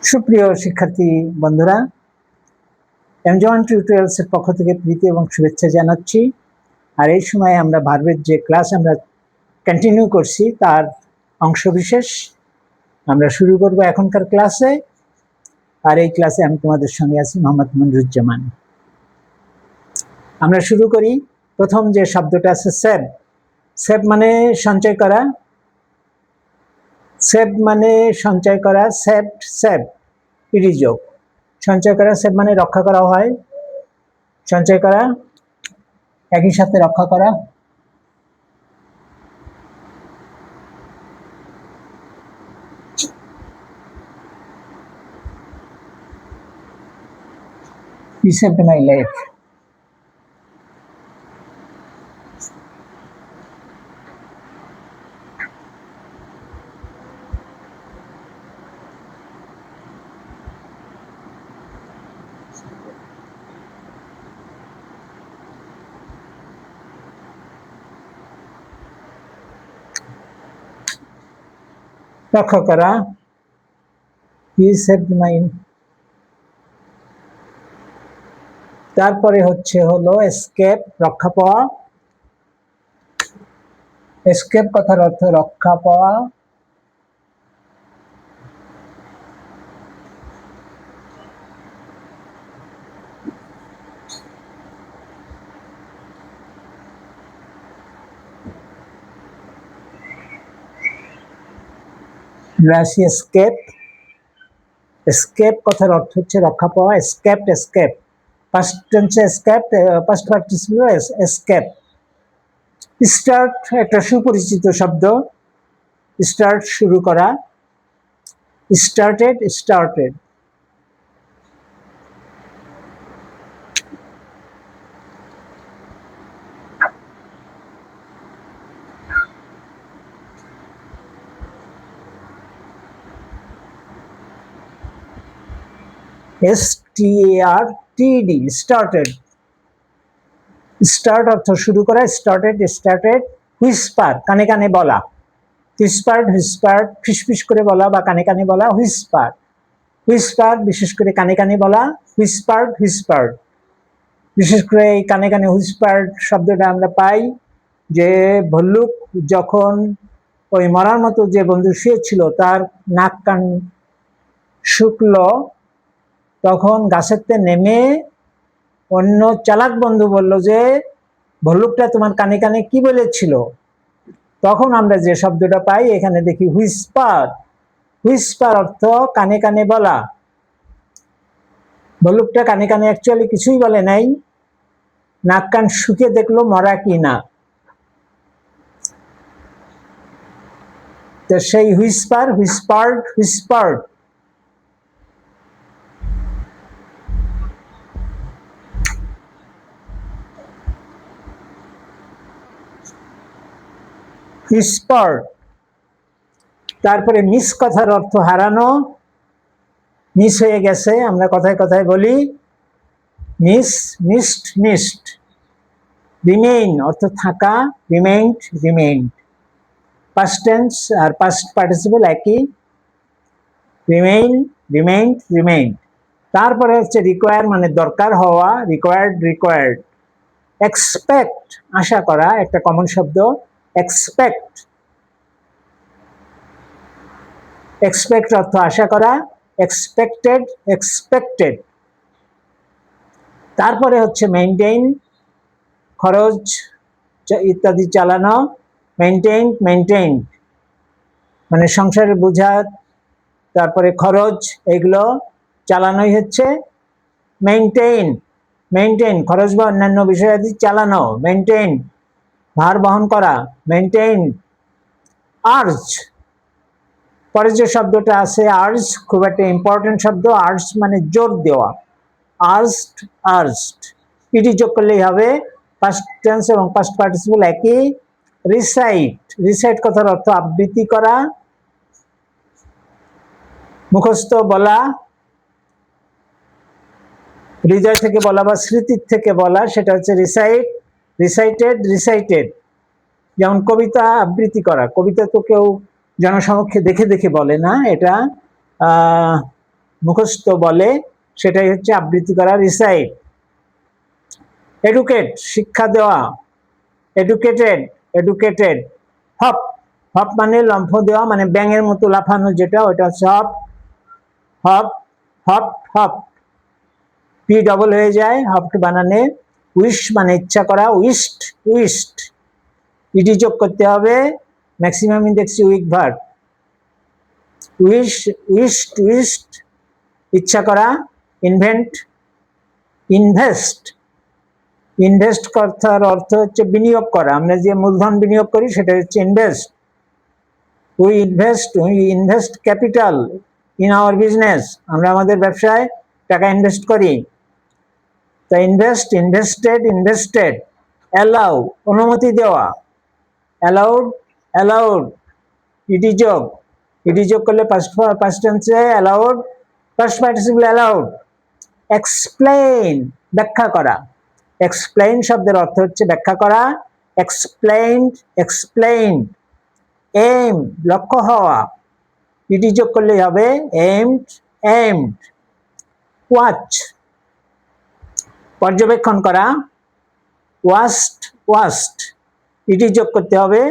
সুপ্রিয় শিক্ষার্থী বন্ধুরা, এমজন টিউটোরিয়ালস এর পক্ষ থেকে প্রীতি এবং শুভেচ্ছা জানাচ্ছি। আর এই সময় আমরা ভার্বের যে ক্লাস আমরা কন্টিনিউ করছি তার অংশবিশেষ আমরা শুরু করব এখনকার ক্লাসে। আর এই ক্লাসে আমি তোমাদের সঙ্গে আছি মোহাম্মদ মনিরুজ্জামান। আমরা শুরু করি। প্রথম যে শব্দটা আছে সেভ। সেভ মানে সঞ্চয় করা। সেভ মানে সঞ্চয় করা। সেভড, সেভ ইডি যোগ। সঞ্চয় করা, সেভ মানে রক্ষা করা হয়, সঞ্চয় করা, একই সাথে রক্ষা করা। You saved my life. রক্ষা করা, you saved my। তারপরে হলো এসকেপ, রক্ষা পাওয়া। এসকেপ কথার অর্থ রক্ষা পাওয়া। এসকেপ, এসকেপ কথার অর্থ হচ্ছে রক্ষা পাওয়া। এসকেপড, এসকেপ ফার্স্ট টেন্সে escape, first participle escape. Start একটা সুপরিচিত শব্দ। স্টার্ট শুরু করা। Started, started. STARTED, started. Start অর্থ শুরু করা। Started, started. হুইসপার, কানে কানে বলা। হুইসপার্ড, হুইসপার্ড ফিসফিস করে বলা বা কানে কানে বলা। হুইসপার, হুইসপার বিশেষ করে কানে কানে বলা। হুইসপার্ড, হুইসপার্ড বিশেষ করে এই কানে কানে হুইসপার্ড শব্দটা আমরা পাই যে ভল্লুক যখন ওই মরার মতো যে বন্ধু শুয়েছিল তার নাক কান শুকলো, তখন গাছেতে নেমে অন্য চালাক বন্ধু বলল যে ভল্লুকটা তোমার কানে কানে কি বলেছিল। তখন আমরা যে শব্দটা পাই এখানে দেখি হুইসপার। হুইসপার অর্থ কানে কানে বলা। ভল্লুকটা কানে কানে অ্যাকচুয়ালি কিছুই বলে নাই, নাক কান শুকে দেখলো মরা কি না। তো সেই হুইসপার, হুইসপার্ড, হুইসপার্ড। হুইসপার্ড। তারপরে মিস কথার অর্থ হারানো। মিস হয়ে গেছে, আমরা কথায় কথায় বলি মিস, মিসড, মিসড। রিমেইন অর্থ থাকা। Remained, remained. পাস্ট টেন্স আর পাস্ট পার্টিসিপল একই। Remain, remained, remained. তারপরে হচ্ছে রিকোয়ার মানে দরকার হওয়া। Required, required. এক্সপেক্ট আশা করা, একটা কমন শব্দ। এক্সপেক্ট, এক্সপেক্ট অর্থ আশা করা। Expected, expected. তারপরে হচ্ছে মেইনটেইন, খরচ ইত্যাদি চালানো। মেইনটেইন, মেইনটেইন মানে সংসারের বোঝা, তারপরে খরচ, এগুলো চালানোই হচ্ছে মেইনটেইন। মেইনটেইন খরচ বা অন্যান্য বিষয়াদি চালানো। মেইনটেইন ভার বহন করা। মেইনটেইন। আর্জ, পরে যে শব্দটা আছে আর্জ, খুব একটা ইম্পর্টেন্ট শব্দ। আর্জ মানে জোর দেওয়া। আর্জড, আর্জড ইটি যোগ করলেই হবে। পাস্ট টেন্স এবং পাস্ট পার্টিসিপল একই। রিসাইট, রিসাইট কথার অর্থ আবৃত্তি করা, মুখস্থ বলা, হৃদয় থেকে বলা বা স্মৃতির থেকে বলা, সেটা হচ্ছে রিসাইট। রিসাইটেড, রিসাইটেড যেমন কবিতা আবৃত্তি করা। কবিতা তো কেউ জনসমক্ষে দেখে দেখে বলে না, এটা মুখস্থ বলে সেটাই হচ্ছে আবৃত্তি করা, রিসাইট। এডুকেট শিক্ষা দেওয়া, এডুকেটেড এডুকেটেড। হপ হপ মানে লম্ফ দেওয়া, মানে ব্যাঙের মতো লাফানো যেটা, ওটা হচ্ছে hop hop hop hop. P double হয়ে যায় হপ বানানে। উইশ মানে ইচ্ছা করা, উইস্ট উইস্ট। ইডি যোগ করতে হবে, maximum index week verb. Wish wished wished ইচ্ছা করা। Invent invest. ইনভেস্ট করার অর্থ হচ্ছে বিনিয়োগ করা, আমরা যে মূলধন বিনিয়োগ করি সেটা হচ্ছে invest. We invest capital in our business, আমরা আমাদের ব্যবসায় টাকা ইনভেস্ট করি। তা ইনভেস্ট ইনভেস্টেড ইনভেস্টেড। অ্যালাউ অনুমতি দেওয়া, অ্যালাউড অ্যালাউড। ইডি যোগ করলে পাস্ট টেন্সে allowed, first participle allowed. Explain ব্যাখ্যা করা, এক্সপ্লেইন শব্দের অর্থ হচ্ছে ব্যাখ্যা করা, এক্সপ্লেইনড এক্সপ্লেইনড। এম লক্ষ্য হওয়া, ইডি যোগ করলেই হবে এইমড এইমড। ওয়াচ পর্যবেক্ষণ করা, ওয়াস্ট ওয়াস্ট। ইডি যোগ করতে হবে,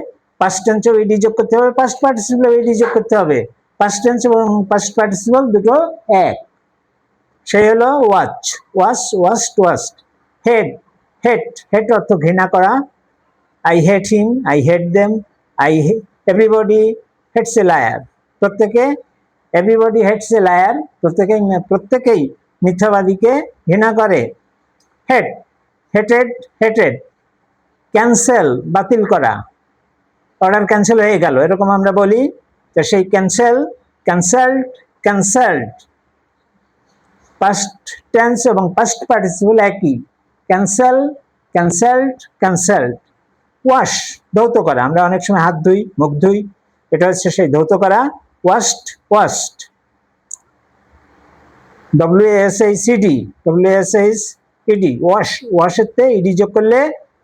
পাস্ট টেন্সেও ইডি যোগ করতে হবে, পাস্ট পার্টিসিপেল ইডি যোগ করতে হবে। পাস্ট টেন্স এবং পাস্ট পার্টিসিপল দুটো এক, সেই হলো watch watch washed washed. Head hate hate অর্থ ঘৃণা করা, I hate him I hate them everybody hates a liar. প্রত্যেকে এভরিবডি হেটস এ লায়ার, প্রত্যেকেই মিথ্যাবাদীকে ঘৃণা করে। হেট হেটেড হেটেড। ক্যান্সেল বাতিল করা, অর্ডার ক্যান্সেল হয়ে গেল এরকম আমরা বলি, তো সেই cancel cancelled cancelled. Past tense এবং পাস্ট পার্টিসিপল একই, ক্যান্সেল ক্যান্সেলড ক্যান্সেলড। ওয়াশ ধৌত করা, আমরা অনেক সময় হাত ধুই মুখ ধুই, এটা হচ্ছে সেই ধৌত করা, ওয়াশড ওয়াশড। WASHED ওয়াশ, ওয়াশেতে ইডি যোগ করলে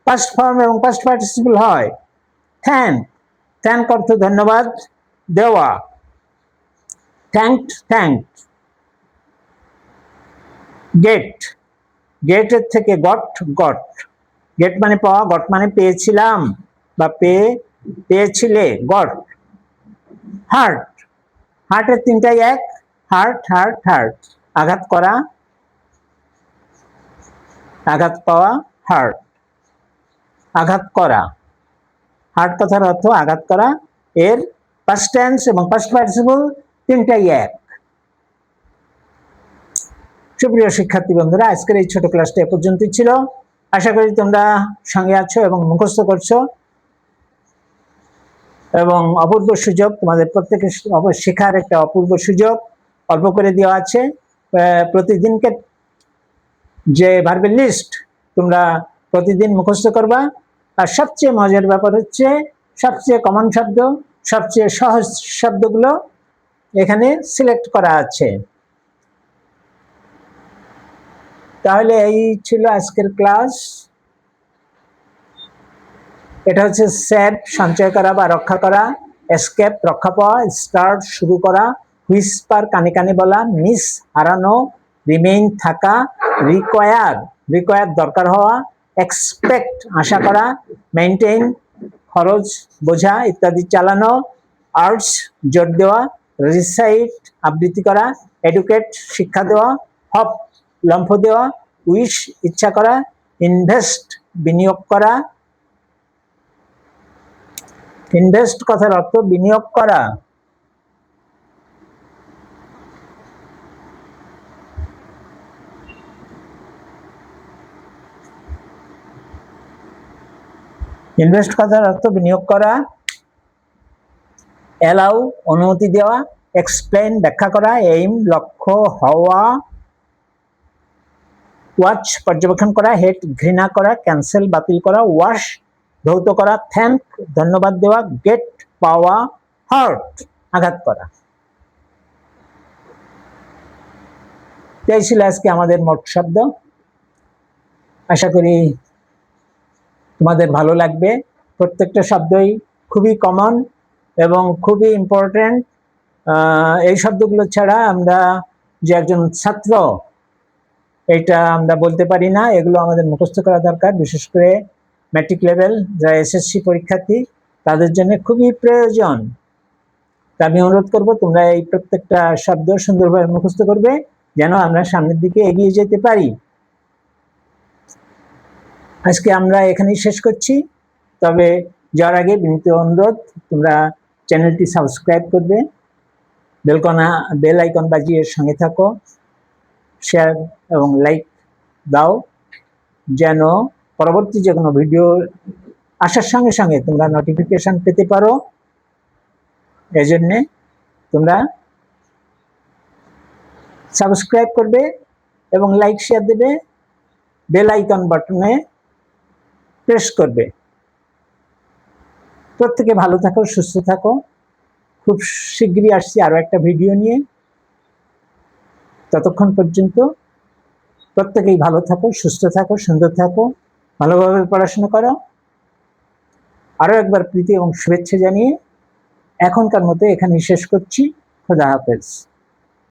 পাস্ট ফর্ম এবং পাস্ট পার্টিসিপল হয়। থ্যাঙ্ক থ্যাঙ্ক অর্থ ধন্যবাদ দেওয়া, থ্যাঙ্কড থ্যাঙ্কড। গেট গেটের থেকে গট গট। গেট মানে পাওয়া, গট মানে পেয়েছিলাম বা পেয়েছিলে, গট। হার্ট হার্টের তিনটাই এক, হার্ট হার্ট হার্ট। আঘাত করা আঘাত পাওয়া, হার্ট। আঘাত করা, হার্ট কথার অর্থ আঘাত করা, এর পাস্ট টেন্স এবং পাস্ট পার্টিসিপল তিনটাই এক। সুপ্রিয় শিক্ষার্থী বন্ধুরা, আজকের এই ছোট ক্লাসটা এ পর্যন্তই ছিল। আশা করি তোমরা সঙ্গে আছো এবং মুখস্থ করছো, এবং অপূর্ব সুযোগ তোমাদের প্রত্যেকের শেখার একটা অপূর্ব সুযোগ অল্প করে দেওয়া আছে। প্রতিদিনকে যে ভার্বের লিস্ট তোমরা প্রতিদিন মুখস্থ করবা, আর সবচেয়ে মজার ব্যাপার হচ্ছে সবচেয়ে কমন শব্দ, সবচেয়ে সহজ শব্দগুলো এখানে সিলেক্ট করা আছে। তাহলে এই ছিল আজকের ক্লাস। এটা হচ্ছে সেভ সঞ্চয় করা বা রক্ষা করা, এসকেপ রক্ষা পাওয়া, স্টার্ট শুরু করা, হুইসপার কানে কানে বলা, মিস হারানো, রিমেইন থাকা, রিকোয়ার রিকোয়ার দরকার হওয়া, এক্সপেক্ট আশা করা, মেইনটেইন খরচ বোঝা ইত্যাদি চালানো, আর্টস জোর দেওয়া, রিসাইট আবৃত্তি করা, এডুকেট শিক্ষা দেওয়া, হপ লম্ফ দেওয়া, উইশ ইচ্ছা করা, ইনভেস্ট বিনিয়োগ করা। ইনভেস্ট কথার অর্থ বিনিয়োগ করা। ইনভেস্ট কথার অর্থ বিনিয়োগ করা। অ্যালাউ অনুমতি দেওয়া, এক্সপ্লেইন ব্যাখ্যা করা, এইম লক্ষ্য হওয়া, ওয়াচ পর্যবেক্ষণ করা, হেট ঘৃণা করা, ক্যান্সেল বাতিল করা, ওয়াশ ধৌত করা, থ্যাঙ্ক ধন্যবাদ দেওয়া, গেট পাওয়া, হার্ট আঘাত করা। এই ছিল আজকে আমাদের মোট শব্দ। আশা করি তোমাদের ভালো লাগবে। প্রত্যেকটা শব্দই খুবই কমন এবং খুবই ইম্পর্টেন্ট। এই শব্দগুলো ছাড়া আমরা যে একজন ছাত্র, এটা আমরা বলতে পারি না। এগুলো আমাদের মুখস্থ করা দরকার, বিশেষ করে ম্যাট্রিক লেভেল যারা এসএসসি পরীক্ষার্থী তাদের জন্য খুবই প্রয়োজন। আমি অনুরোধ করব তোমরা এই প্রত্যেকটা শব্দ সুন্দরভাবে মুখস্থ করবে, যেন আমরা সামনের দিকে এগিয়ে যেতে পারি। আজকে আমরা এখানেই শেষ করছি। তবে যাওয়ার আগে বিনীত অনুরোধ, তোমরা চ্যানেলটি সাবস্ক্রাইব করবে, বেল আইকন বাজিয়ে সঙ্গে থাকো, শেয়ার এবং লাইক দাও, যেন পরবর্তী যে কোনো ভিডিও আসার সঙ্গে সঙ্গে তোমরা নোটিফিকেশন পেতে পারো। এজন্যে তোমরা সাবস্ক্রাইব করবে এবং লাইক শেয়ার দেবে, বেল আইকন বাটনে প্রেস করবে। প্রত্যেকে ভালো থাকো, সুস্থ থাকো। খুব শিগগিরই আসছি আরো একটা ভিডিও নিয়ে। ততক্ষণ পর্যন্ত প্রত্যেকেই ভালো থাকো, সুস্থ থাকো, সুন্দর থাকো, ভালোভাবে পড়াশোনা করো। আরো একবার প্রীতি এবং শুভেচ্ছা জানিয়ে এখনকার মতো এখানেই শেষ করছি। খোদা হাফেজ।